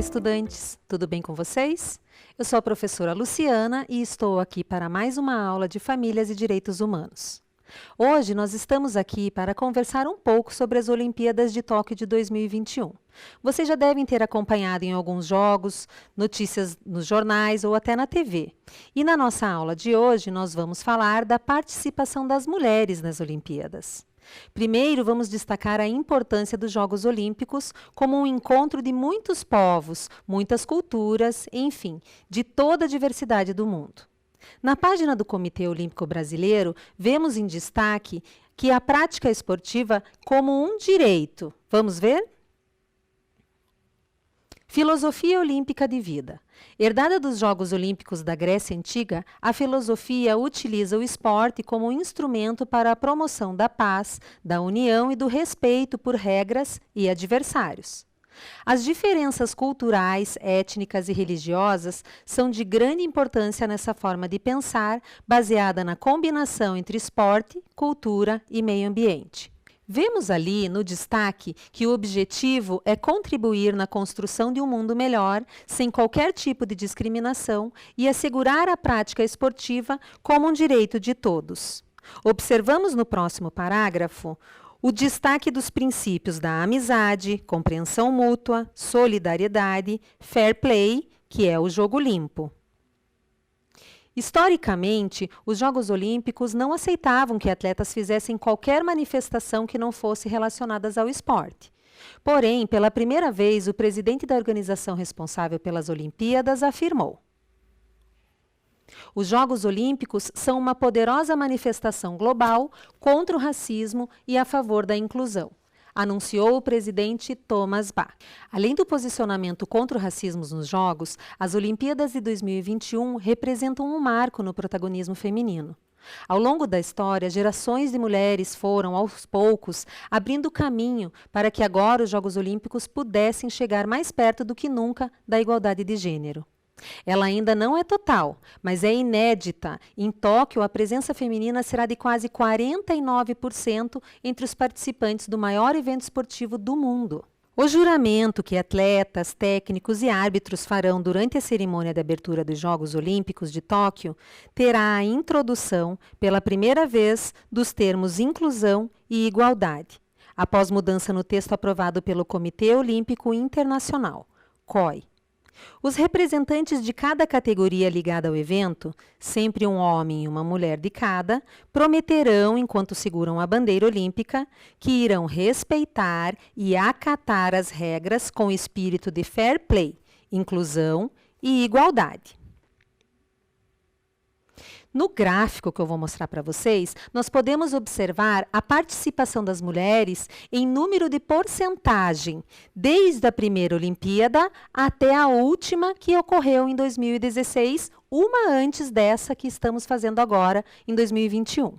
estudantes! Tudo bem com vocês? Eu sou a professora Luciana e estou aqui para mais uma aula de Famílias e Direitos Humanos. Hoje nós estamos aqui para conversar um pouco sobre as Olimpíadas de Tóquio de 2021. Vocês já devem ter acompanhado em alguns jogos, notícias nos jornais ou até na TV. E na nossa aula de hoje nós vamos falar da participação das mulheres nas Olimpíadas. Primeiro, vamos destacar a importância dos Jogos Olímpicos como um encontro de muitos povos, muitas culturas, enfim, de toda a diversidade do mundo. Na página do Comitê Olímpico Brasileiro, vemos em destaque que a prática esportiva como um direito. Vamos ver? Filosofia olímpica de vida. Herdada dos Jogos Olímpicos da Grécia Antiga, a filosofia utiliza o esporte como instrumento para a promoção da paz, da união e do respeito por regras e adversários. As diferenças culturais, étnicas e religiosas são de grande importância nessa forma de pensar, baseada na combinação entre esporte, cultura e meio ambiente. Vemos ali no destaque que o objetivo é contribuir na construção de um mundo melhor, sem qualquer tipo de discriminação, e assegurar a prática esportiva como um direito de todos. Observamos no próximo parágrafo o destaque dos princípios da amizade, compreensão mútua, solidariedade, fair play, que é o jogo limpo. Historicamente, os Jogos Olímpicos não aceitavam que atletas fizessem qualquer manifestação que não fosse relacionada ao esporte. Porém, pela primeira vez, o presidente da organização responsável pelas Olimpíadas afirmou: os Jogos Olímpicos são uma poderosa manifestação global contra o racismo e a favor da inclusão, anunciou o presidente Thomas Bach. Além do posicionamento contra o racismo nos Jogos, as Olimpíadas de 2021 representam um marco no protagonismo feminino. Ao longo da história, gerações de mulheres foram, aos poucos, abrindo caminho para que agora os Jogos Olímpicos pudessem chegar mais perto do que nunca da igualdade de gênero. Ela ainda não é total, mas é inédita. Em Tóquio, a presença feminina será de quase 49% entre os participantes do maior evento esportivo do mundo. O juramento que atletas, técnicos e árbitros farão durante a cerimônia de abertura dos Jogos Olímpicos de Tóquio terá a introdução, pela primeira vez, dos termos inclusão e igualdade, após mudança no texto aprovado pelo Comitê Olímpico Internacional, COI. Os representantes de cada categoria ligada ao evento, sempre um homem e uma mulher de cada, prometerão, enquanto seguram a bandeira olímpica, que irão respeitar e acatar as regras com espírito de fair play, inclusão e igualdade. No gráfico que eu vou mostrar para vocês, nós podemos observar a participação das mulheres em número de porcentagem, desde a primeira Olimpíada até a última, que ocorreu em 2016, uma antes dessa que estamos fazendo agora, em 2021.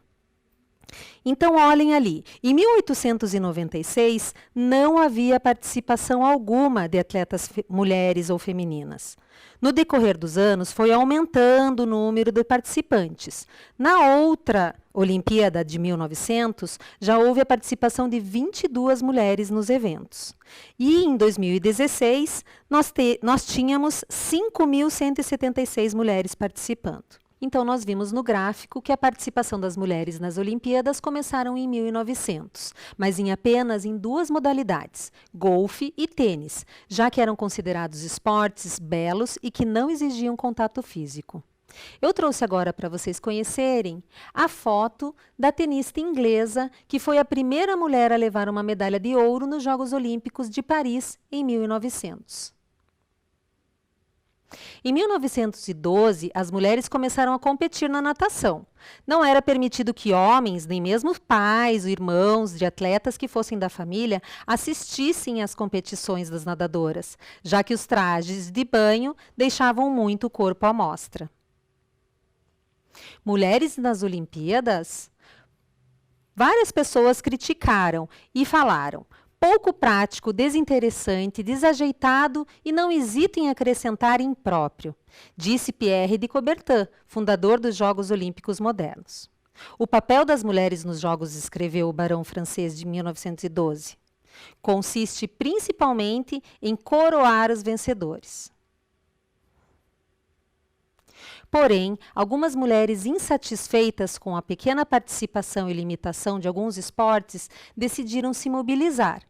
Então, olhem ali, em 1896 não havia participação alguma de atletas mulheres ou femininas. No decorrer dos anos, foi aumentando o número de participantes. Na outra Olimpíada de 1900, já houve a participação de 22 mulheres nos eventos. E em 2016, nós tínhamos 5.176 mulheres participando. Então, nós vimos no gráfico que a participação das mulheres nas Olimpíadas começaram em 1900, mas apenas em duas modalidades, golfe e tênis, já que eram considerados esportes belos e que não exigiam contato físico. Eu trouxe agora para vocês conhecerem a foto da tenista inglesa, que foi a primeira mulher a levar uma medalha de ouro nos Jogos Olímpicos de Paris em 1900. Em 1912, as mulheres começaram a competir na natação. Não era permitido que homens, nem mesmo pais ou irmãos de atletas que fossem da família, assistissem às competições das nadadoras, já que os trajes de banho deixavam muito o corpo à mostra. Mulheres nas Olimpíadas? Várias pessoas criticaram e falaram: pouco prático, desinteressante, desajeitado e não hesita em acrescentar impróprio, disse Pierre de Coubertin, fundador dos Jogos Olímpicos Modernos. O papel das mulheres nos Jogos, escreveu o barão francês de 1912. Consiste principalmente em coroar os vencedores. Porém, algumas mulheres insatisfeitas com a pequena participação e limitação de alguns esportes decidiram se mobilizar.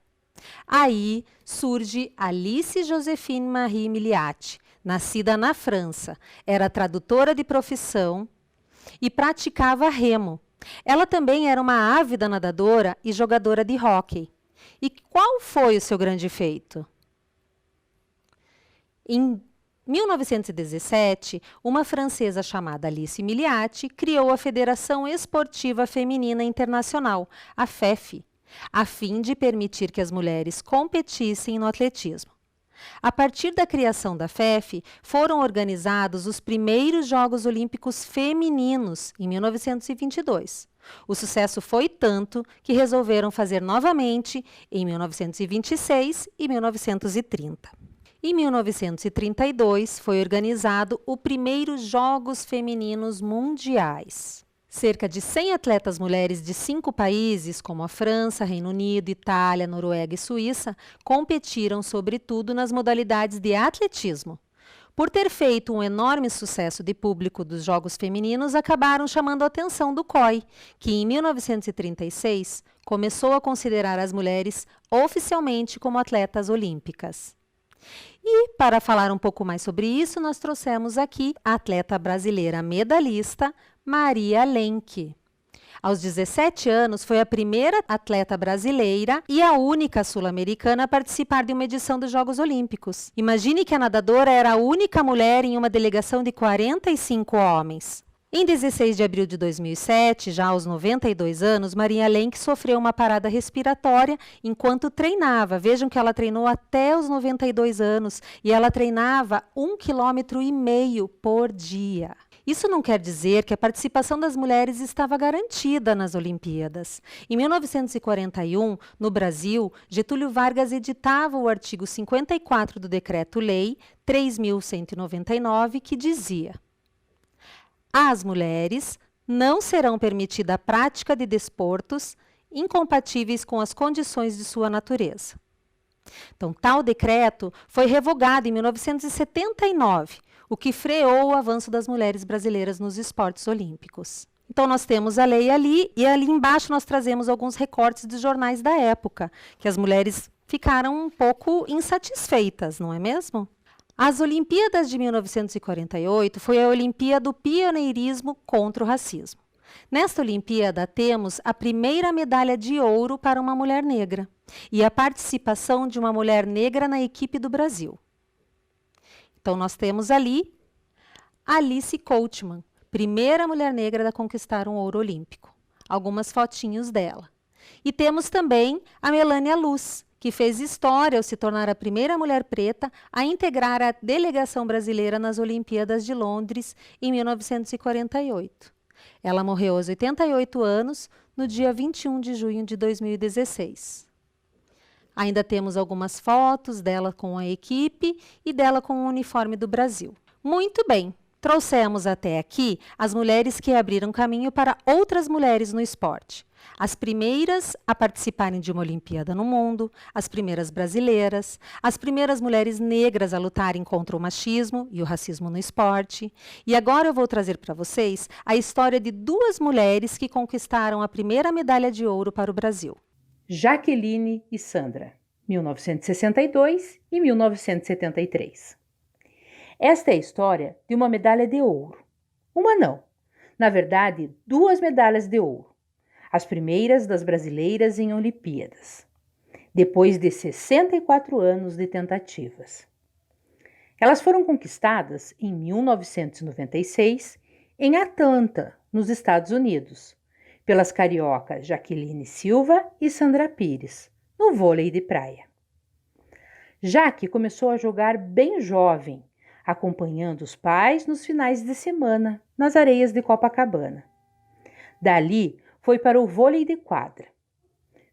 Aí surge Alice Joséphine Marie Milliat, nascida na França, era tradutora de profissão e praticava remo. Ela também era uma ávida nadadora e jogadora de hóquei. E qual foi o seu grande feito? Em 1917, uma francesa chamada Alice Milliat criou a Federação Esportiva Feminina Internacional, a FEF, a fim de permitir que as mulheres competissem no atletismo. A partir da criação da FEF, foram organizados os primeiros Jogos Olímpicos Femininos, em 1922. O sucesso foi tanto que resolveram fazer novamente em 1926 e 1930. Em 1932, foi organizado o primeiro Jogos Femininos Mundiais. Cerca de 100 atletas mulheres de 5 países, como a França, Reino Unido, Itália, Noruega e Suíça, competiram sobretudo nas modalidades de atletismo. Por ter feito um enorme sucesso de público dos Jogos Femininos, acabaram chamando a atenção do COI, que em 1936 começou a considerar as mulheres oficialmente como atletas olímpicas. E, para falar um pouco mais sobre isso, nós trouxemos aqui a atleta brasileira medalhista Maria Lenk. Aos 17 anos, foi a primeira atleta brasileira e a única sul-americana a participar de uma edição dos Jogos Olímpicos. Imagine que a nadadora era a única mulher em uma delegação de 45 homens. Em 16 de abril de 2007, já aos 92 anos, Maria Lenk sofreu uma parada respiratória enquanto treinava. Vejam que ela treinou até os 92 anos e ela treinava 1,5 km por dia. Isso não quer dizer que a participação das mulheres estava garantida nas Olimpíadas. Em 1941, no Brasil, Getúlio Vargas editava o artigo 54 do Decreto-Lei 3.199, que dizia: às mulheres não serão permitida a prática de desportos incompatíveis com as condições de sua natureza. Então, tal decreto foi revogado em 1979, o que freou o avanço das mulheres brasileiras nos esportes olímpicos. Então, nós temos a lei ali, e ali embaixo nós trazemos alguns recortes de jornais da época, que as mulheres ficaram um pouco insatisfeitas, não é mesmo? As Olimpíadas de 1948 foi a Olimpíada do Pioneirismo contra o Racismo. Nesta Olimpíada, temos a primeira medalha de ouro para uma mulher negra e a participação de uma mulher negra na equipe do Brasil. Então, nós temos ali Alice Coachman, primeira mulher negra a conquistar um ouro olímpico. Algumas fotinhos dela. E temos também a Melânia Luz, que fez história ao se tornar a primeira mulher preta a integrar a delegação brasileira nas Olimpíadas de Londres em 1948. Ela morreu aos 88 anos, no dia 21 de junho de 2016. Ainda temos algumas fotos dela com a equipe e dela com o uniforme do Brasil. Muito bem, trouxemos até aqui as mulheres que abriram caminho para outras mulheres no esporte. As primeiras a participarem de uma Olimpíada no mundo, as primeiras brasileiras, as primeiras mulheres negras a lutarem contra o machismo e o racismo no esporte. E agora eu vou trazer para vocês a história de duas mulheres que conquistaram a primeira medalha de ouro para o Brasil. Jaqueline e Sandra, 1962 e 1973. Esta é a história de uma medalha de ouro. Uma não, na verdade, duas medalhas de ouro. As primeiras das brasileiras em Olimpíadas, depois de 64 anos de tentativas. Elas foram conquistadas em 1996 em Atlanta, nos Estados Unidos, pelas cariocas Jaqueline Silva e Sandra Pires, no vôlei de praia. Jaque começou a jogar bem jovem, acompanhando os pais nos finais de semana, nas areias de Copacabana. Dali, foi para o vôlei de quadra.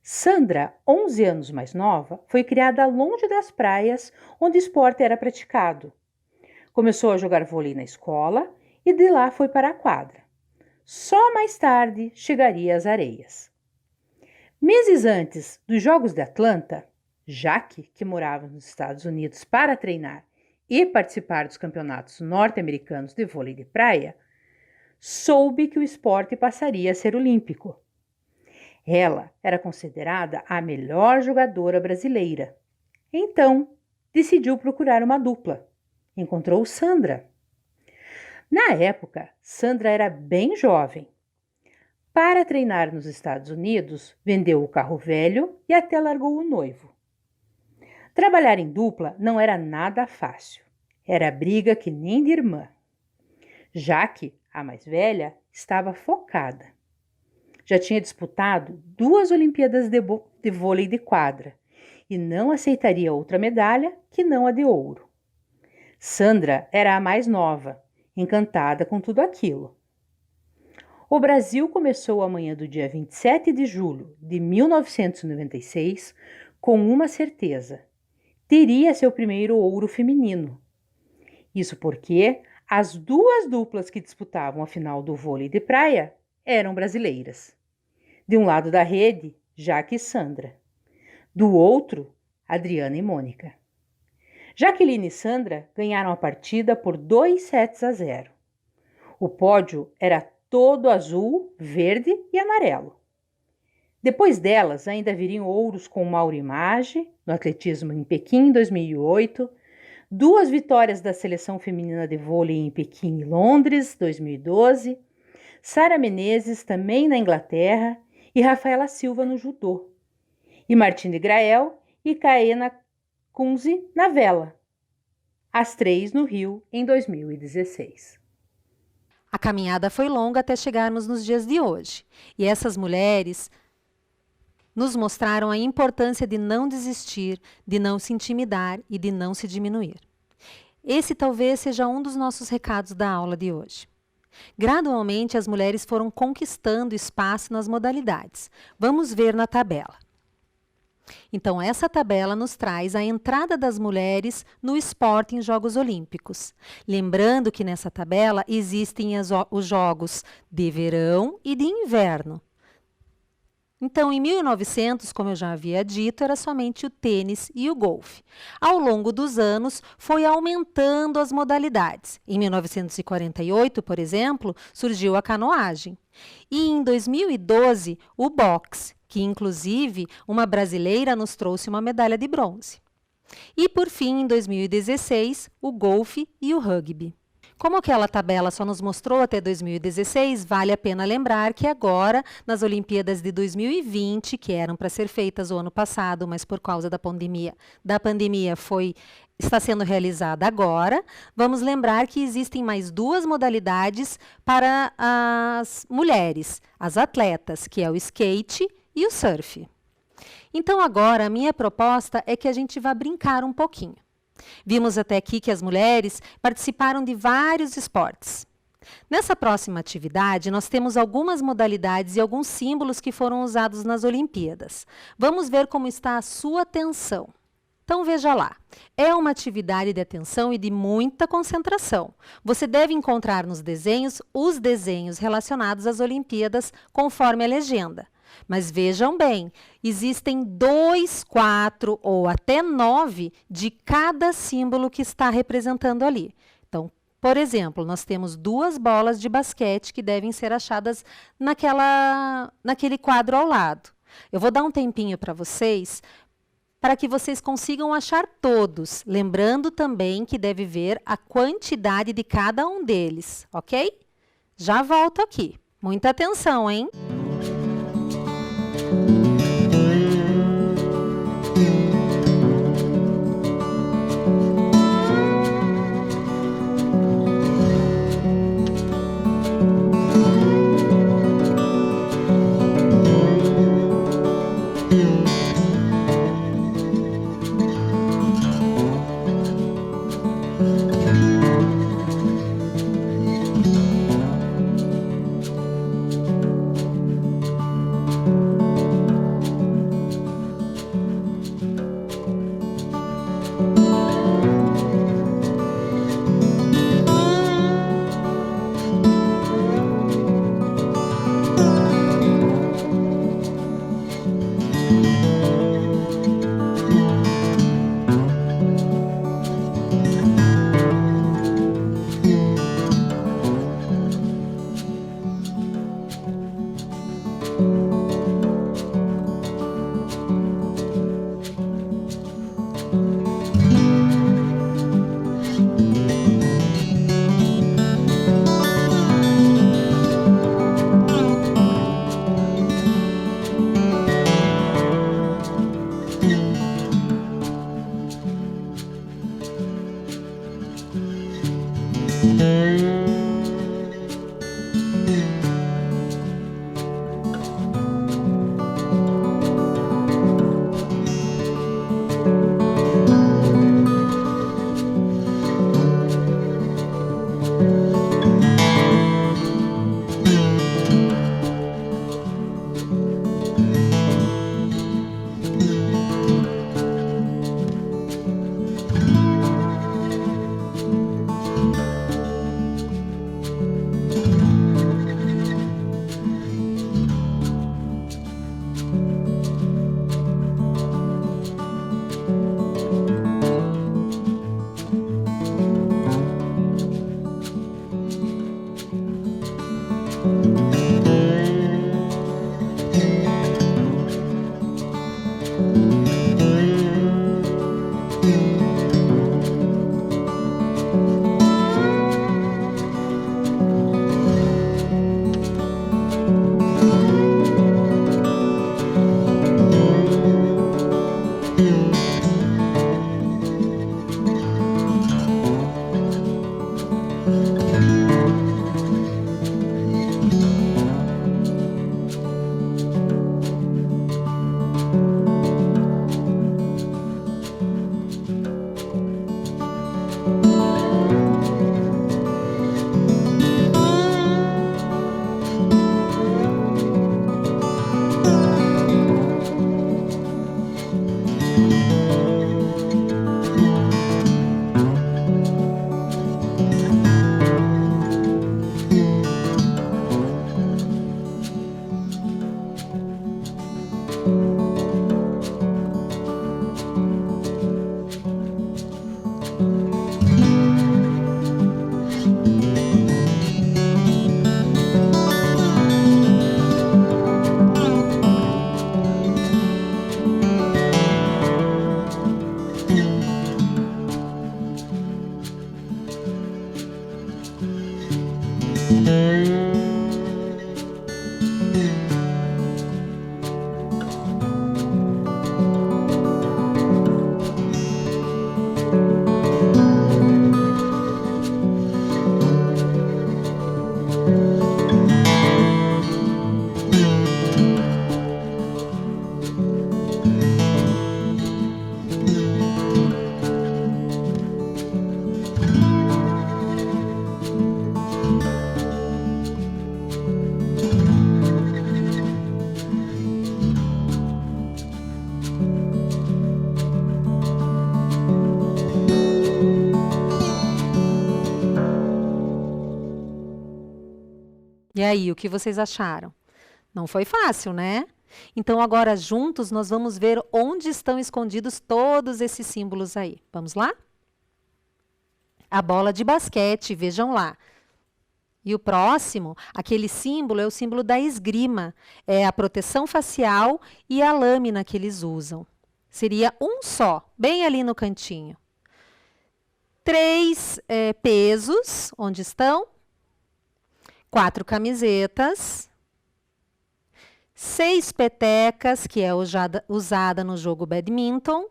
Sandra, 11 anos mais nova, foi criada longe das praias onde o esporte era praticado. Começou a jogar vôlei na escola e de lá foi para a quadra. Só mais tarde chegaria às areias. Meses antes dos Jogos de Atlanta, Jaque, que morava nos Estados Unidos para treinar e participar dos campeonatos norte-americanos de vôlei de praia, soube que o esporte passaria a ser olímpico. Ela era considerada a melhor jogadora brasileira. Então, decidiu procurar uma dupla. Encontrou Sandra. Na época, Sandra era bem jovem. Para treinar nos Estados Unidos, vendeu o carro velho e até largou o noivo. Trabalhar em dupla não era nada fácil. Era briga que nem de irmã. Jaque, a mais velha, estava focada. Já tinha disputado 2 Olimpíadas de vôlei de quadra e não aceitaria outra medalha que não a de ouro. Sandra era a mais nova, encantada com tudo aquilo. O Brasil começou a manhã do dia 27 de julho de 1996 com uma certeza: teria seu primeiro ouro feminino. Isso porque as 2 duplas que disputavam a final do vôlei de praia eram brasileiras. De um lado da rede, Jaque e Sandra. Do outro, Adriana e Mônica. Jaqueline e Sandra ganharam a partida por 2-0. O pódio era todo azul, verde e amarelo. Depois delas, ainda viriam ouros com Mauro e Maggi, no atletismo em Pequim em 2008, 2 vitórias da seleção feminina de vôlei em Pequim e Londres, 2012, Sara Menezes também na Inglaterra e Rafaela Silva no judô, e Martine Grael e Kaena Kunze na vela, as 3 no Rio em 2016. A caminhada foi longa até chegarmos nos dias de hoje, e essas mulheres nos mostraram a importância de não desistir, de não se intimidar e de não se diminuir. Esse talvez seja um dos nossos recados da aula de hoje. Gradualmente, as mulheres foram conquistando espaço nas modalidades. Vamos ver na tabela. Então, essa tabela nos traz a entrada das mulheres no esporte em Jogos Olímpicos. Lembrando que nessa tabela existem os Jogos de verão e de inverno. Então, em 1900, como eu já havia dito, era somente o tênis e o golfe. Ao longo dos anos, foi aumentando as modalidades. Em 1948, por exemplo, surgiu a canoagem. E em 2012, o boxe, que inclusive uma brasileira nos trouxe uma medalha de bronze. E por fim, em 2016, o golfe e o rugby. Como aquela tabela só nos mostrou até 2016, vale a pena lembrar que agora, nas Olimpíadas de 2020, que eram para ser feitas o ano passado, mas por causa da pandemia está sendo realizada agora, vamos lembrar que existem mais 2 modalidades para as mulheres, as atletas, que é o skate e o surf. Então agora a minha proposta é que a gente vá brincar um pouquinho. Vimos até aqui que as mulheres participaram de vários esportes. Nessa próxima atividade, nós temos algumas modalidades e alguns símbolos que foram usados nas Olimpíadas. Vamos ver como está a sua atenção. Então, veja lá. É uma atividade de atenção e de muita concentração. Você deve encontrar nos desenhos os desenhos relacionados às Olimpíadas conforme a legenda. Mas vejam bem, existem 2, 4 ou até 9 de cada símbolo que está representando ali. Então, por exemplo, nós temos 2 bolas de basquete que devem ser achadas naquele quadro ao lado. Eu vou dar um tempinho para vocês, para que vocês consigam achar todos, lembrando também que deve ver a quantidade de cada um deles, ok? Já volto aqui. Muita atenção, hein? E aí, o que vocês acharam? Não foi fácil, né? Então, agora juntos, nós vamos ver onde estão escondidos todos esses símbolos aí. Vamos lá? A bola de basquete, vejam lá. E o próximo, aquele símbolo é o símbolo da esgrima. É a proteção facial e a lâmina que eles usam. Seria um só, bem ali no cantinho. 3 pesos, onde estão? 4 camisetas. 6 petecas, que é usada no jogo badminton.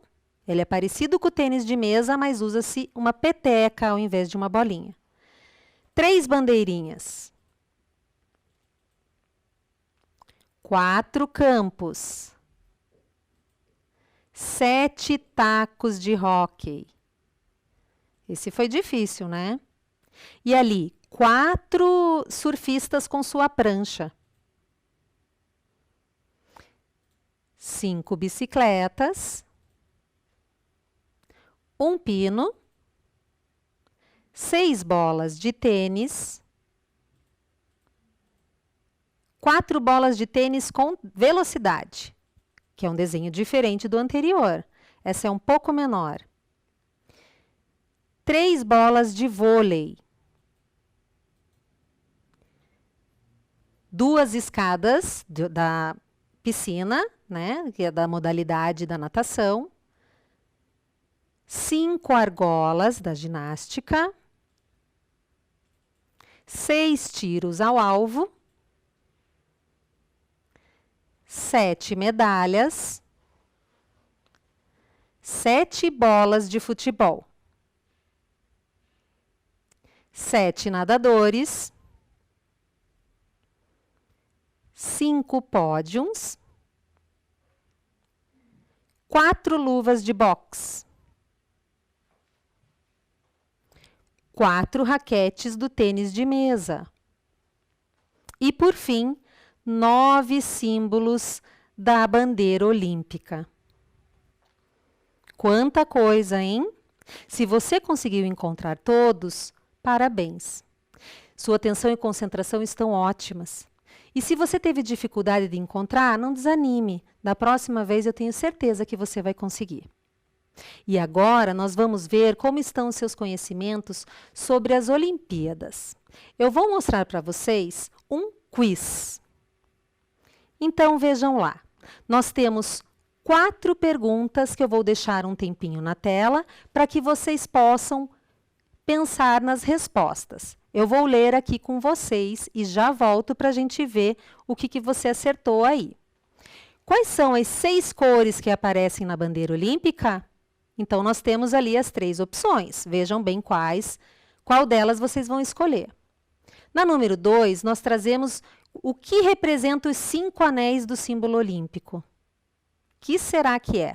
Ele é parecido com o tênis de mesa, mas usa-se uma peteca ao invés de uma bolinha. 3 bandeirinhas. 4 campos. 7 tacos de hóquei. Esse foi difícil, né? E ali, 4 surfistas com sua prancha. 5 bicicletas. 1 pino. 6 bolas de tênis. 4 bolas de tênis com velocidade, que é um desenho diferente do anterior. Essa é um pouco menor. 3 bolas de vôlei. 2 escadas da piscina, né, que é da modalidade da natação. 5 argolas da ginástica. 6 tiros ao alvo. 7 medalhas. 7 bolas de futebol. 7 nadadores, 5 pódiums, 4 luvas de boxe, 4 raquetes do tênis de mesa e, por fim, 9 símbolos da bandeira olímpica. Quanta coisa, hein? Se você conseguiu encontrar todos, parabéns! Sua atenção e concentração estão ótimas. E se você teve dificuldade de encontrar, não desanime. Da próxima vez eu tenho certeza que você vai conseguir. E agora nós vamos ver como estão os seus conhecimentos sobre as Olimpíadas. Eu vou mostrar para vocês um quiz. Então vejam lá. Nós temos 4 perguntas que eu vou deixar um tempinho na tela para que vocês possam pensar nas respostas. Eu vou ler aqui com vocês e já volto para a gente ver o que você acertou aí. Quais são as 6 cores que aparecem na bandeira olímpica? Então, nós temos ali as 3 opções. Vejam bem qual delas vocês vão escolher. Na número 2, nós trazemos o que representa os 5 anéis do símbolo olímpico. O que será que é?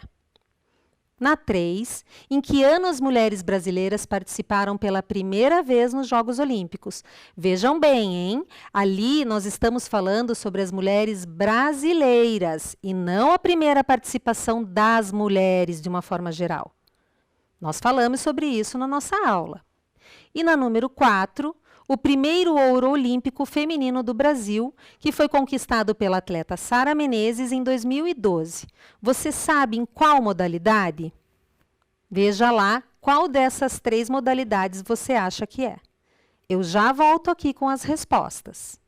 Na 3, em que ano as mulheres brasileiras participaram pela primeira vez nos Jogos Olímpicos? Vejam bem, hein? Ali nós estamos falando sobre as mulheres brasileiras e não a primeira participação das mulheres de uma forma geral. Nós falamos sobre isso na nossa aula. E na número 4, o primeiro ouro olímpico feminino do Brasil, que foi conquistado pela atleta Sara Menezes em 2012. Você sabe em qual modalidade? Veja lá qual dessas 3 modalidades você acha que é. Eu já volto aqui com as respostas.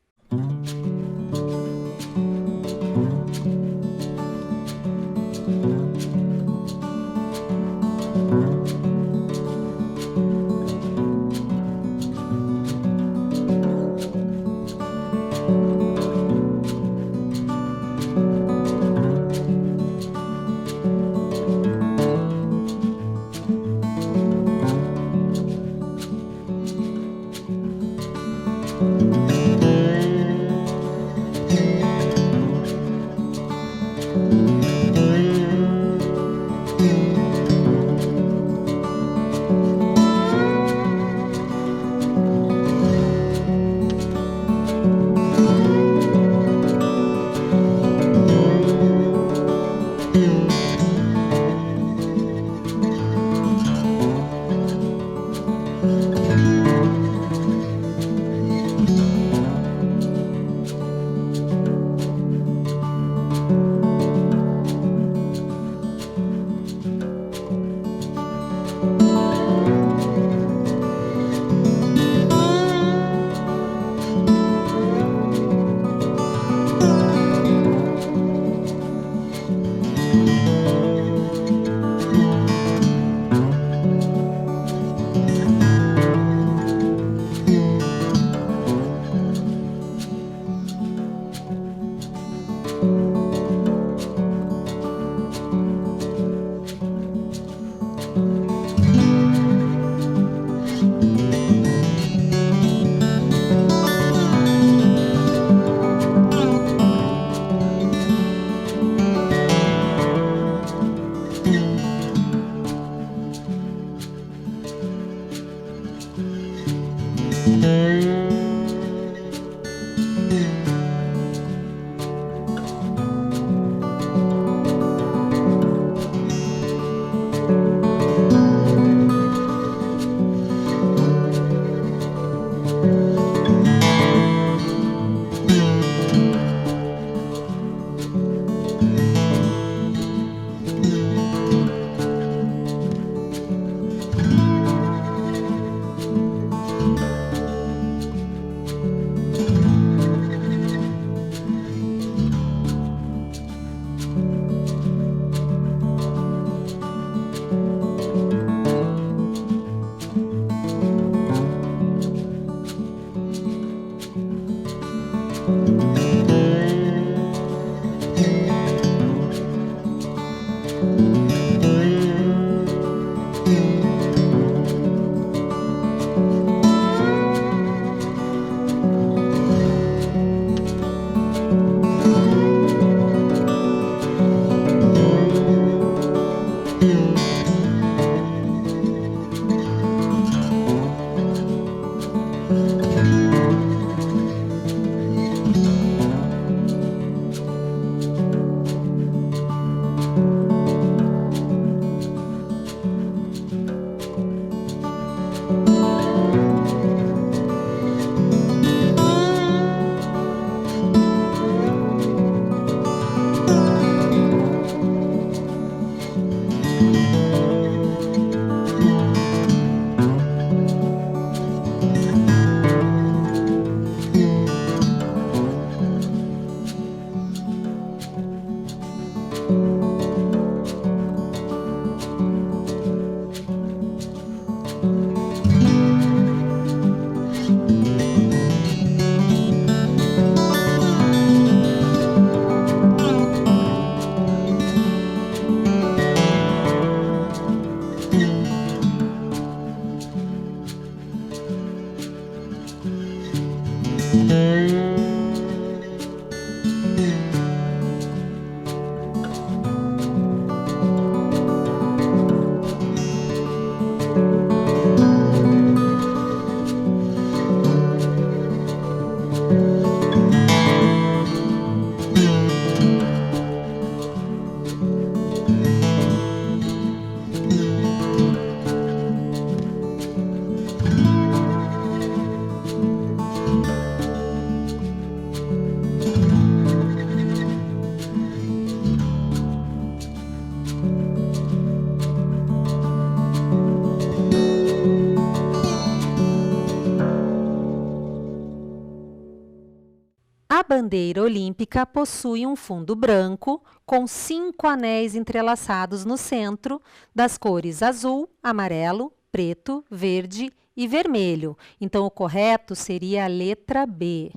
A bandeira olímpica possui um fundo branco com 5 anéis entrelaçados no centro, das cores azul, amarelo, preto, verde e vermelho. Então, o correto seria a letra B.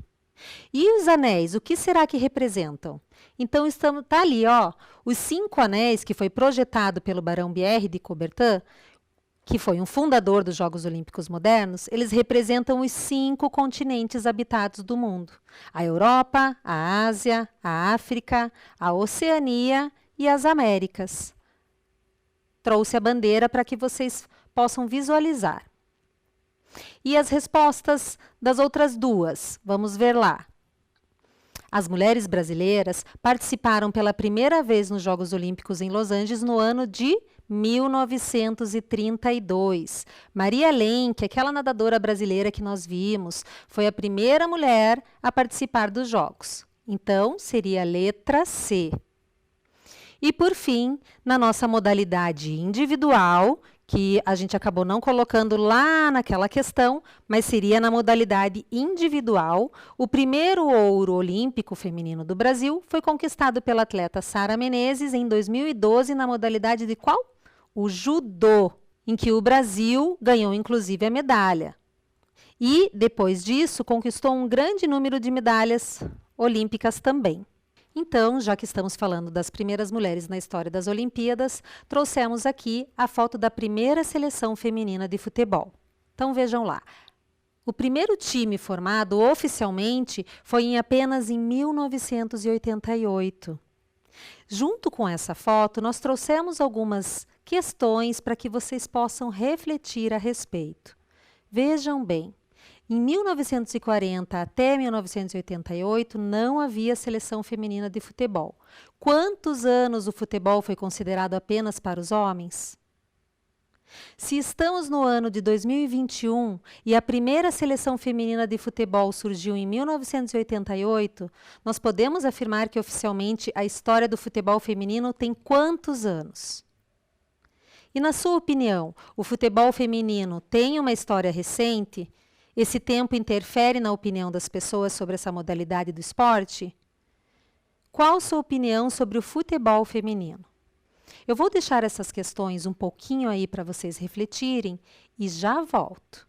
E os anéis, o que será que representam? Então, tá ali, ó, os 5 anéis que foi projetado pelo Barão Bière de Coubertin, que foi um fundador dos Jogos Olímpicos Modernos, eles representam os 5 continentes habitados do mundo: a Europa, a Ásia, a África, a Oceania e as Américas. Trouxe a bandeira para que vocês possam visualizar. E as respostas das outras duas, vamos ver lá. As mulheres brasileiras participaram pela primeira vez nos Jogos Olímpicos em Los Angeles no ano de 1932. Maria Lenk, aquela nadadora brasileira que nós vimos, foi a primeira mulher a participar dos Jogos. Então, seria a letra C. E, por fim, na nossa modalidade individual, que a gente acabou não colocando lá naquela questão, mas seria na modalidade individual, o primeiro ouro olímpico feminino do Brasil foi conquistado pela atleta Sara Menezes em 2012 na modalidade de qual? O judô, em que o Brasil ganhou inclusive a medalha. E, depois disso, conquistou um grande número de medalhas olímpicas também. Então, já que estamos falando das primeiras mulheres na história das Olimpíadas, trouxemos aqui a foto da primeira seleção feminina de futebol. Então, vejam lá. O primeiro time formado oficialmente foi apenas em 1988. Junto com essa foto, nós trouxemos algumas questões para que vocês possam refletir a respeito. Vejam bem. Em 1940 até 1988, não havia seleção feminina de futebol. Quantos anos o futebol foi considerado apenas para os homens? Se estamos no ano de 2021 e a primeira seleção feminina de futebol surgiu em 1988, nós podemos afirmar que oficialmente a história do futebol feminino tem quantos anos? E na sua opinião, o futebol feminino tem uma história recente? Esse tempo interfere na opinião das pessoas sobre essa modalidade do esporte? Qual sua opinião sobre o futebol feminino? Eu vou deixar essas questões um pouquinho aí para vocês refletirem e já volto.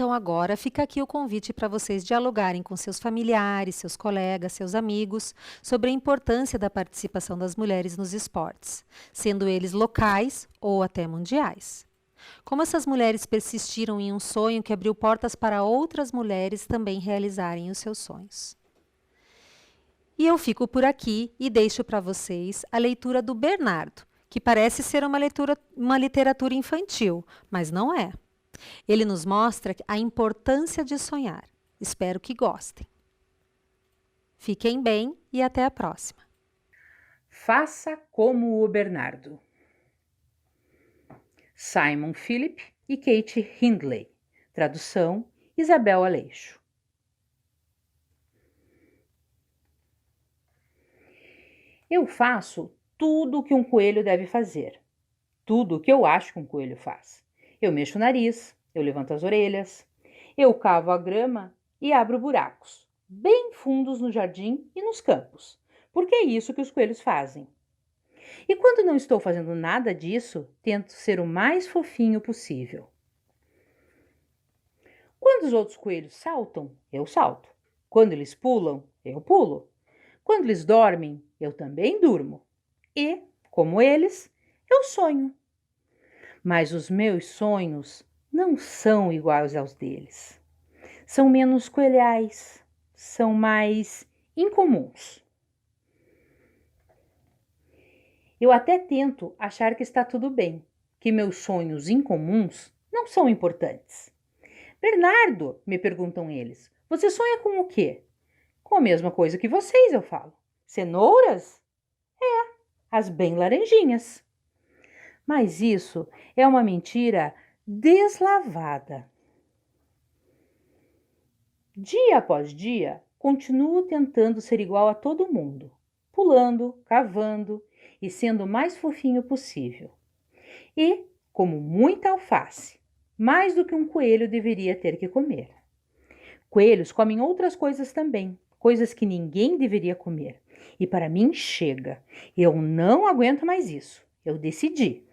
Então agora fica aqui o convite para vocês dialogarem com seus familiares, seus colegas, seus amigos sobre a importância da participação das mulheres nos esportes, sendo eles locais ou até mundiais. Como essas mulheres persistiram em um sonho que abriu portas para outras mulheres também realizarem os seus sonhos. E eu fico por aqui e deixo para vocês a leitura do Bernardo, que parece ser uma literatura infantil, mas não é. Ele nos mostra a importância de sonhar. Espero que gostem. Fiquem bem e até a próxima. Faça como o Bernardo. Simon Philip e Kate Hindley. Tradução: Isabel Aleixo. Eu faço tudo o que um coelho deve fazer. Tudo o que eu acho que um coelho faz. Eu mexo o nariz, eu levanto as orelhas, eu cavo a grama e abro buracos, bem fundos no jardim e nos campos, porque é isso que os coelhos fazem. E quando não estou fazendo nada disso, tento ser o mais fofinho possível. Quando os outros coelhos saltam, eu salto. Quando eles pulam, eu pulo. Quando eles dormem, eu também durmo. E, como eles, eu sonho. Mas os meus sonhos não são iguais aos deles. São menos coelhais, são mais incomuns. Eu até tento achar que está tudo bem, que meus sonhos incomuns não são importantes. Bernardo, me perguntam eles, você sonha com o quê? Com a mesma coisa que vocês, eu falo. Cenouras? É, as bem laranjinhas. Mas isso é uma mentira deslavada. Dia após dia, continuo tentando ser igual a todo mundo, pulando, cavando e sendo o mais fofinho possível. E, como muita alface, mais do que um coelho deveria ter que comer. Coelhos comem outras coisas também, coisas que ninguém deveria comer. E para mim chega. Eu não aguento mais isso. Eu decidi.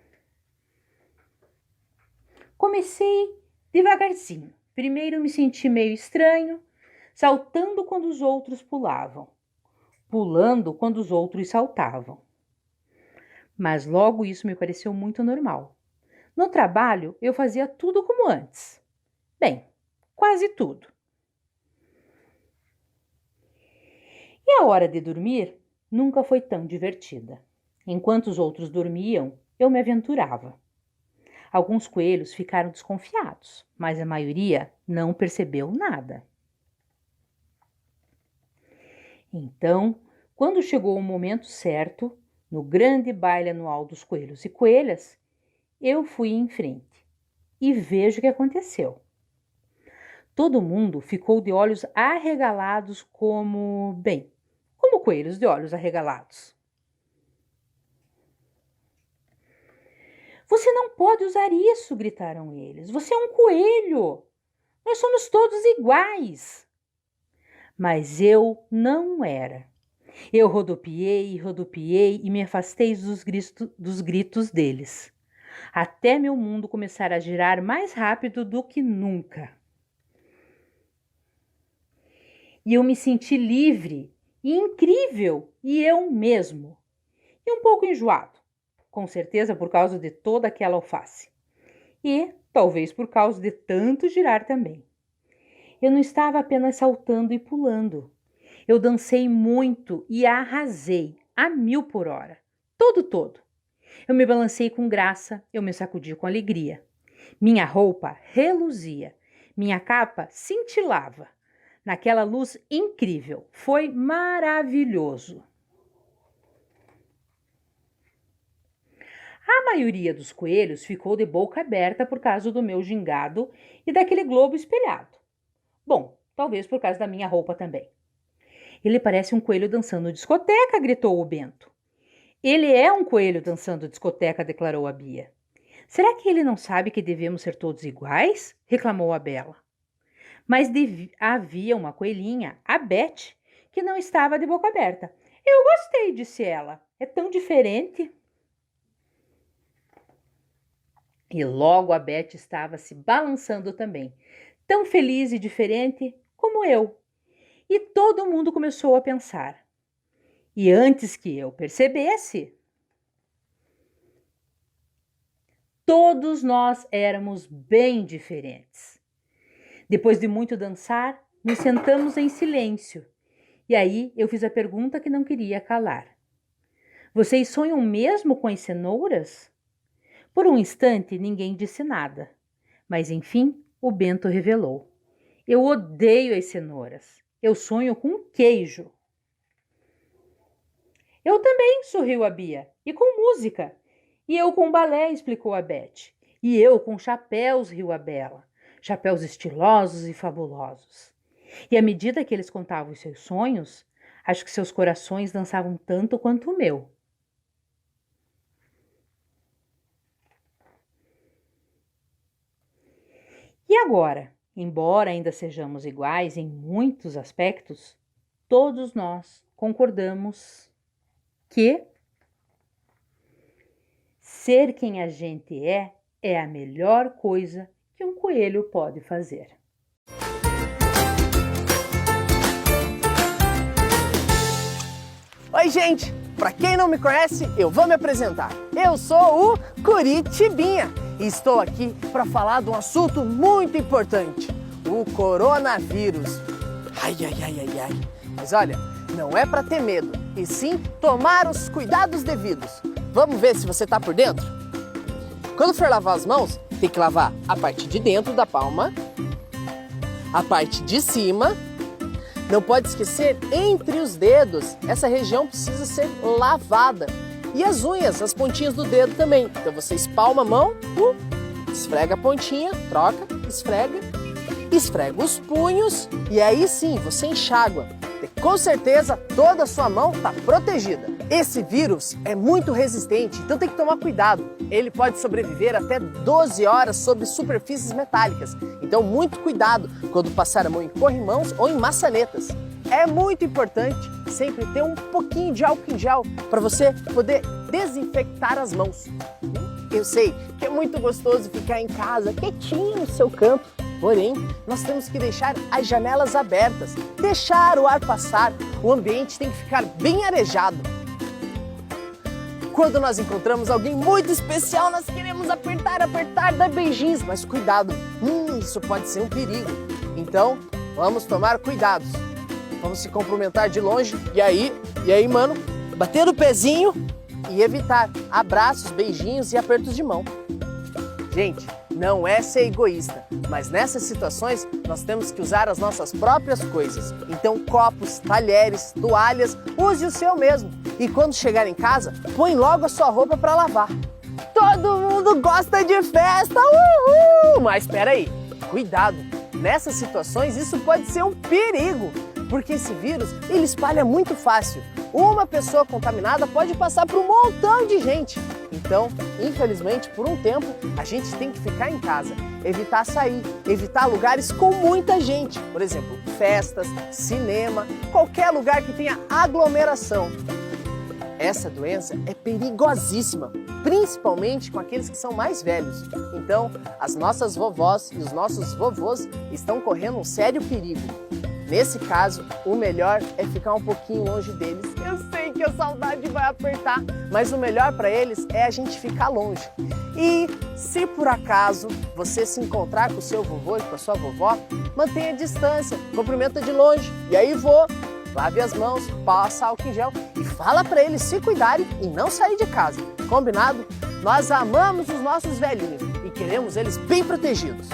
Comecei devagarzinho. Primeiro me senti meio estranho, saltando quando os outros pulavam, pulando quando os outros saltavam. Mas logo isso me pareceu muito normal. No trabalho, eu fazia tudo como antes. Bem, quase tudo. E a hora de dormir nunca foi tão divertida. Enquanto os outros dormiam, eu me aventurava. Alguns coelhos ficaram desconfiados, mas a maioria não percebeu nada. Então, quando chegou o momento certo, no grande baile anual dos coelhos e coelhas, eu fui em frente e vejo o que aconteceu. Todo mundo ficou de olhos arregalados como coelhos de olhos arregalados. Você não pode usar isso, gritaram eles. Você é um coelho. Nós somos todos iguais. Mas eu não era. Eu rodopiei e me afastei dos gritos deles, até meu mundo começar a girar mais rápido do que nunca. E eu me senti livre e incrível, e eu mesmo. E um pouco enjoado, com certeza por causa de toda aquela alface. E talvez por causa de tanto girar também. Eu não estava apenas saltando e pulando. Eu dancei muito e arrasei a 1000 por hora. Todo. Eu me balancei com graça, eu me sacudi com alegria. Minha roupa reluzia, minha capa cintilava. Naquela luz incrível, foi maravilhoso. A maioria dos coelhos ficou de boca aberta por causa do meu gingado e daquele globo espelhado. Bom, talvez por causa da minha roupa também. Ele parece um coelho dançando discoteca, gritou o Bento. Ele é um coelho dançando discoteca, declarou a Bia. Será que ele não sabe que devemos ser todos iguais? Reclamou a Bela. Mas havia uma coelhinha, a Beth, que não estava de boca aberta. Eu gostei, disse ela. É tão diferente. E logo a Beth estava se balançando também, tão feliz e diferente como eu. E todo mundo começou a pensar. E antes que eu percebesse, todos nós éramos bem diferentes. Depois de muito dançar, nos sentamos em silêncio. E aí eu fiz a pergunta que não queria calar. Vocês sonham mesmo com as cenouras? Por um instante, ninguém disse nada. Mas, enfim, o Bento revelou. Eu odeio as cenouras. Eu sonho com queijo. Eu também, sorriu a Bia. E com música. E eu com balé, explicou a Beth. E eu com chapéus, riu a Bela. Chapéus estilosos e fabulosos. E à medida que eles contavam os seus sonhos, acho que seus corações dançavam tanto quanto o meu. E agora, embora ainda sejamos iguais em muitos aspectos, todos nós concordamos que ser quem a gente é a melhor coisa que um coelho pode fazer. Oi, gente! Para quem não me conhece, eu vou me apresentar. Eu sou o Curitibinha e estou aqui para falar de um assunto muito importante, o coronavírus. Ai. Mas olha, não é para ter medo, e sim tomar os cuidados devidos. Vamos ver se você está por dentro? Quando for lavar as mãos, tem que lavar a parte de dentro da palma, a parte de cima. Não pode esquecer entre os dedos, essa região precisa ser lavada. E as unhas, as pontinhas do dedo também. Então você espalma a mão, esfrega a pontinha, troca, esfrega os punhos e aí sim você enxágua. E com certeza toda a sua mão está protegida. Esse vírus é muito resistente, então tem que tomar cuidado. Ele pode sobreviver até 12 horas sobre superfícies metálicas. Então muito cuidado quando passar a mão em corrimãos ou em maçanetas. É muito importante sempre ter um pouquinho de álcool em gel para você poder desinfectar as mãos. Eu sei que é muito gostoso ficar em casa, quietinho no seu canto. Porém, nós temos que deixar as janelas abertas, deixar o ar passar. O ambiente tem que ficar bem arejado. Quando nós encontramos alguém muito especial, nós queremos apertar, dar beijinhos. Mas cuidado, isso pode ser um perigo. Então, vamos tomar cuidados. Vamos se cumprimentar de longe. E aí, mano? Bater o pezinho e evitar abraços, beijinhos e apertos de mão. Gente, não é ser egoísta, mas nessas situações nós temos que usar as nossas próprias coisas. Então, copos, talheres, toalhas, use o seu mesmo. E quando chegar em casa, põe logo a sua roupa para lavar. Todo mundo gosta de festa, uhul! Mas espera aí, cuidado. Nessas situações isso pode ser um perigo, porque esse vírus ele espalha muito fácil. Uma pessoa contaminada pode passar para um montão de gente. Então, infelizmente, por um tempo, a gente tem que ficar em casa, evitar sair, evitar lugares com muita gente. Por exemplo, festas, cinema, qualquer lugar que tenha aglomeração. Essa doença é perigosíssima, principalmente com aqueles que são mais velhos. Então, as nossas vovós e os nossos vovôs estão correndo um sério perigo. Nesse caso, o melhor é ficar um pouquinho longe deles. Eu sei que a saudade vai apertar, mas o melhor para eles é a gente ficar longe. E se por acaso você se encontrar com o seu vovô e com a sua vovó, mantenha a distância, cumprimenta de longe. E aí, vô, lave as mãos, passa álcool em gel e fala para eles se cuidarem e não sair de casa. Combinado? Nós amamos os nossos velhinhos e queremos eles bem protegidos.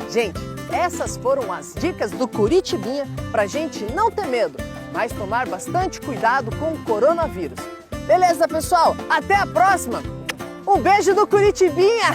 Gente, essas foram as dicas do Curitibinha para a gente não ter medo, mas tomar bastante cuidado com o coronavírus. Beleza, pessoal? Até a próxima! Um beijo do Curitibinha!